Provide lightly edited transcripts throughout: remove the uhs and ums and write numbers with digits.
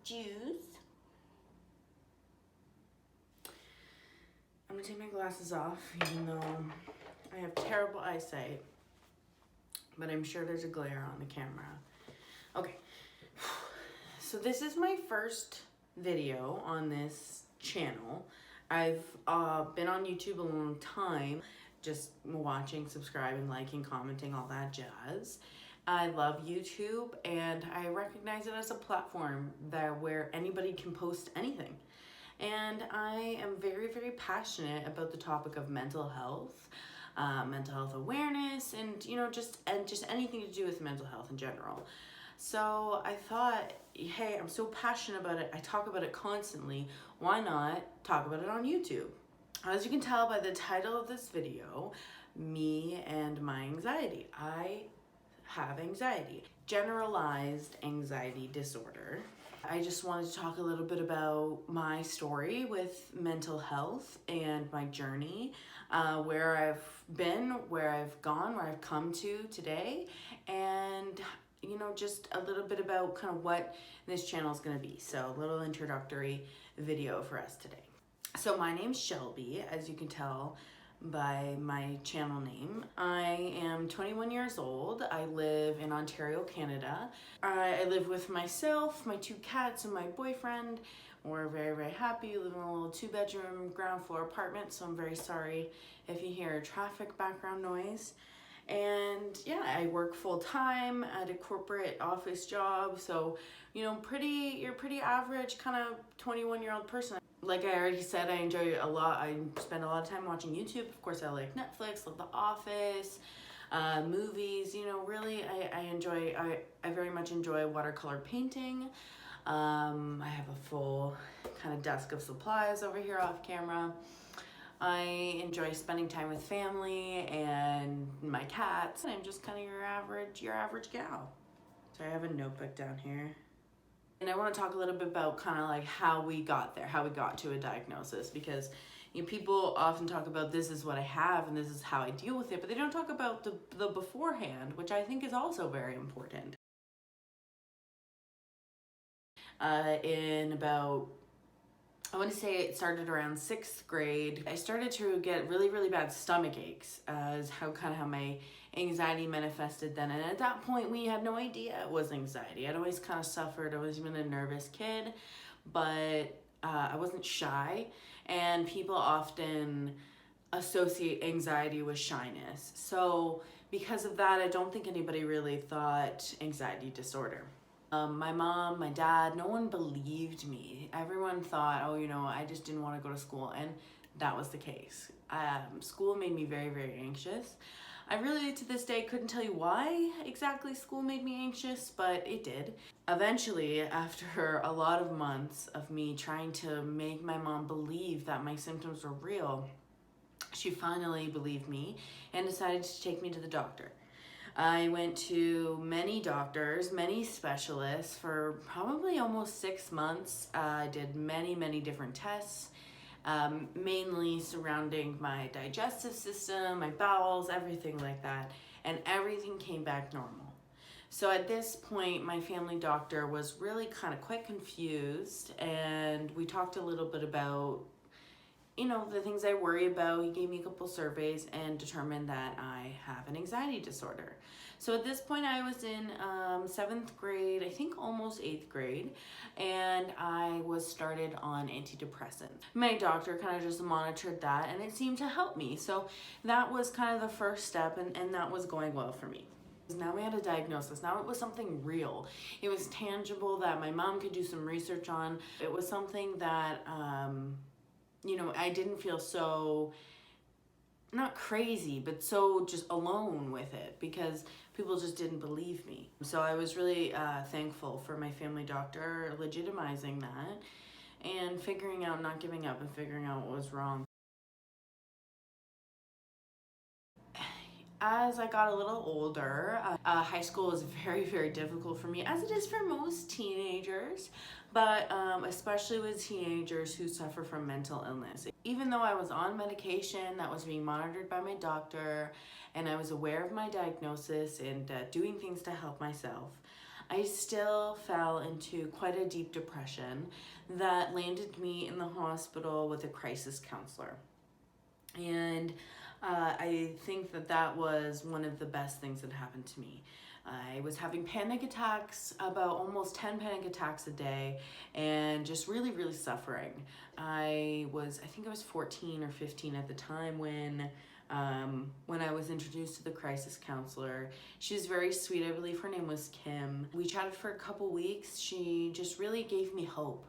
juice. I'm gonna take my glasses off, even though I have terrible eyesight, but I'm sure there's a glare on the camera. Okay, so this is my first video on this channel. I've been on YouTube a long time, just watching, subscribing, liking, commenting, all that jazz. I love YouTube, and I recognize it as a platform where anybody can post anything. And I am very, very passionate about the topic of mental health awareness, and just anything to do with mental health in general. So I thought, hey, I'm so passionate about it. I talk about it constantly. Why not talk about it on YouTube? As you can tell by the title of this video, me and my anxiety. I have anxiety, generalized anxiety disorder. I just wanted to talk a little bit about my story with mental health and my journey, where I've been, where I've gone, where I've come to today, and just a little bit about kind of what this channel is going to be. So a little introductory video for us today. So my name's Shelby, as you can tell by my channel name. I am 21 years old. I live in Ontario, Canada. I live with myself, my 2 cats, and my boyfriend. We're very, very happy. We live in a little 2-bedroom ground floor apartment, so I'm very sorry if you hear traffic background noise. And yeah, I work full time at a corporate office job, so you're pretty average kind of 21-year-old person. Like I already said, I enjoy a lot. I spend a lot of time watching YouTube. Of course, I like Netflix, love The Office, movies. Really, I very much enjoy watercolor painting. I have a full kind of desk of supplies over here off camera. I enjoy spending time with family and my cats. I'm just kind of your average gal. So I have a notebook down here. And I want to talk a little bit about kind of like how we got there, how we got to a diagnosis, because people often talk about this is what I have and this is how I deal with it, but they don't talk about the beforehand, which I think is also very important. I want to say it started around 6th grade. I started to get really, really bad stomach aches as how my anxiety manifested then. And at that point, we had no idea it was anxiety. I'd always kind of suffered. I was even a nervous kid, but I wasn't shy. And people often associate anxiety with shyness. So because of that, I don't think anybody really thought anxiety disorder. My mom, my dad, no one believed me. Everyone thought, oh, I just didn't want to go to school. And that was the case. School made me very, very anxious. I really, to this day, couldn't tell you why exactly school made me anxious, but it did. Eventually, after a lot of months of me trying to make my mom believe that my symptoms were real, she finally believed me and decided to take me to the doctor. I went to many doctors, many specialists for probably almost 6 months. I did many, many different tests, mainly surrounding my digestive system, my bowels, everything like that, and everything came back normal. So at this point, my family doctor was really kind of quite confused, and we talked a little bit about the things I worry about. He gave me a couple surveys and determined that I have an anxiety disorder. So at this point I was in 7th grade, I think almost 8th grade, and I was started on antidepressants. My doctor kind of just monitored that, and it seemed to help me. So that was kind of the first step, and that was going well for me. Now we had a diagnosis. Now it was something real. It was tangible that my mom could do some research on. It was something that I didn't feel so, not crazy, but so just alone with it, because people just didn't believe me. So I was really thankful for my family doctor legitimizing that and figuring out, not giving up, and figuring out what was wrong. As I got a little older, high school was very, very difficult for me, as it is for most teenagers, but especially with teenagers who suffer from mental illness. Even though I was on medication that was being monitored by my doctor, and I was aware of my diagnosis and doing things to help myself, I still fell into quite a deep depression that landed me in the hospital with a crisis counselor. And I think that was one of the best things that happened to me. I was having panic attacks, about almost 10 panic attacks a day, and just really, really suffering. I think I was 14 or 15 at the time when I was introduced to the crisis counselor. She was very sweet. I believe her name was Kim. We chatted for a couple weeks. She just really gave me hope.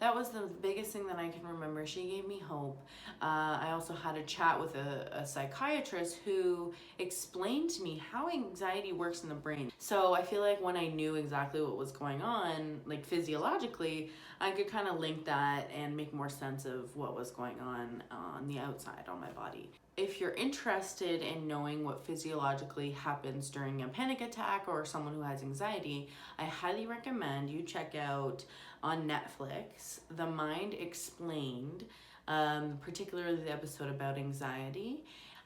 That was the biggest thing that I can remember. She gave me hope. I also had a chat with a psychiatrist who explained to me how anxiety works in the brain. So I feel like when I knew exactly what was going on, like physiologically, I could kind of link that and make more sense of what was going on the outside on my body. If you're interested in knowing what physiologically happens during a panic attack or someone who has anxiety, I highly recommend you check out on Netflix, The Mind Explained, particularly the episode about anxiety.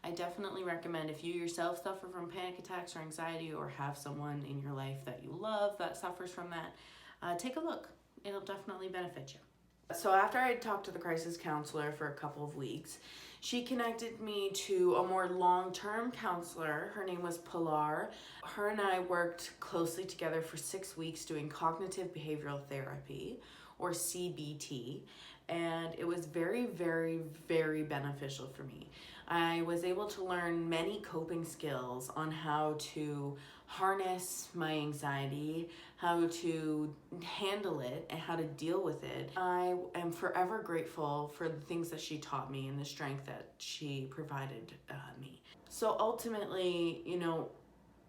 I definitely recommend, if you yourself suffer from panic attacks or anxiety, or have someone in your life that you love that suffers from that, take a look. It'll definitely benefit you. So after I talked to the crisis counselor for a couple of weeks, she connected me to a more long-term counselor. Her name was Pilar. Her and I worked closely together for 6 weeks doing cognitive behavioral therapy, or CBT, and it was very, very, very beneficial for me. I was able to learn many coping skills on how to harness my anxiety, how to handle it, and how to deal with it. I am forever grateful for the things that she taught me and the strength that she provided me. So ultimately,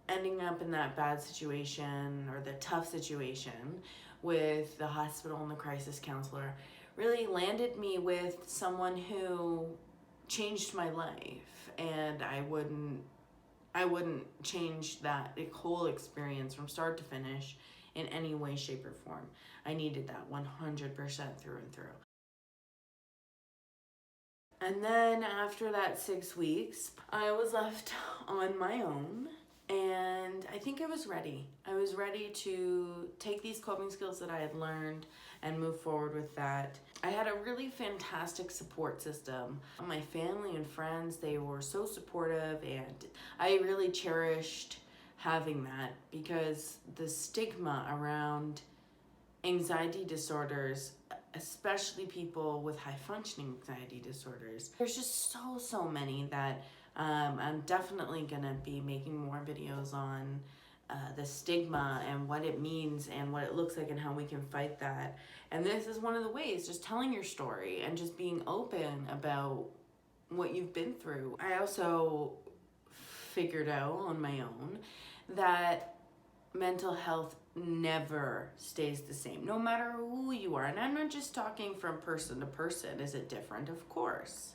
ending up in that bad situation or the tough situation with the hospital and the crisis counselor really landed me with someone who changed my life, and I wouldn't change that whole experience from start to finish in any way, shape, or form. I needed that 100% through and through. And then after that 6 weeks, I was left on my own, and I think I was ready. I was ready to take these coping skills that I had learned and move forward with that. I had a really fantastic support system. My family and friends, they were so supportive, and I really cherished having that, because the stigma around anxiety disorders, especially people with high functioning anxiety disorders, there's just so many that I'm definitely gonna be making more videos on the stigma and what it means and what it looks like and how we can fight that. And this is one of the ways, just telling your story and just being open about what you've been through. I also figured out on my own that mental health never stays the same, no matter who you are. And I'm not just talking from person to person. Is it different? Of course.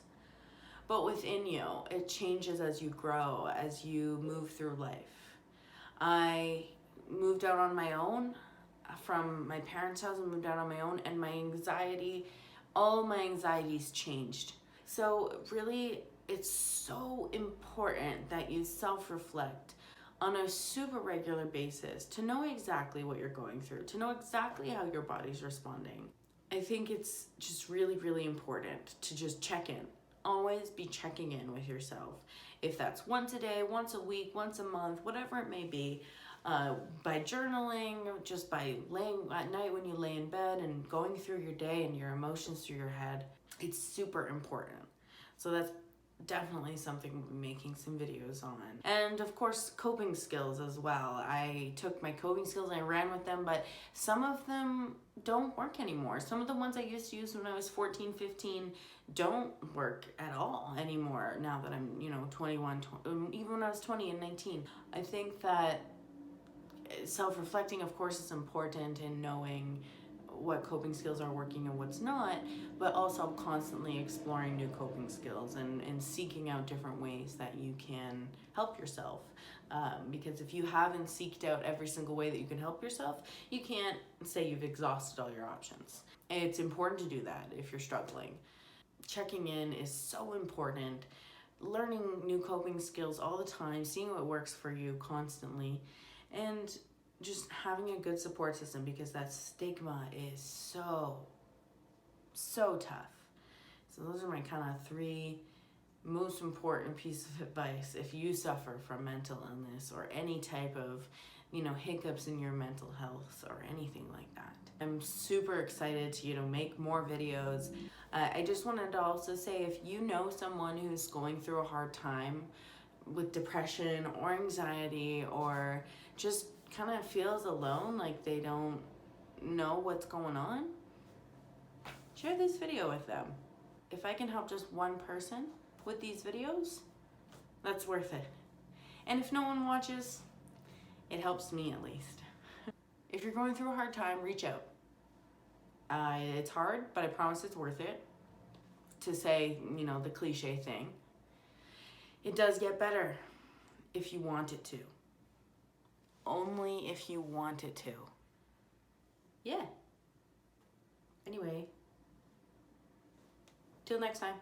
But within you, it changes as you grow, as you move through life. I moved out on my own from my parents' house. I moved out on my own, and all my anxieties changed. So really, it's so important that you self-reflect on a super regular basis to know exactly what you're going through, to know exactly how your body's responding. I think it's just really, really important to just check in. Always be checking in with yourself. If that's once a day, once a week, once a month, whatever it may be, by journaling, just by laying at night when you lay in bed and going through your day and your emotions through your head, it's super important. So that's definitely something we'll be making some videos on. And of course, coping skills as well. I took my coping skills and I ran with them, but some of them don't work anymore. Some of the ones I used to use when I was 14, 15 don't work at all anymore now that I'm, 21, even when I was 20 and 19. I think that self-reflecting, of course, is important in knowing what coping skills are working and what's not, but also constantly exploring new coping skills and seeking out different ways that you can help yourself. Because if you haven't seeked out every single way that you can help yourself, you can't say you've exhausted all your options. It's important to do that if you're struggling. Checking in is so important. Learning new coping skills all the time, seeing what works for you constantly, and just having a good support system, because that stigma is so tough. So those are my kind of 3 most important pieces of advice if you suffer from mental illness or any type of, hiccups in your mental health or anything like that. I'm super excited to, make more videos. I just wanted to also say, if you know someone who's going through a hard time with depression or anxiety, or just kind of feels alone, like they don't know what's going on, share this video with them. If I can help just one person with these videos, that's worth it. And if no one watches, it helps me at least. If you're going through a hard time, reach out. It's hard, but I promise it's worth it. To say, the cliche thing. It does get better if you want it to. Only if you want it to. Yeah. Anyway, till next time.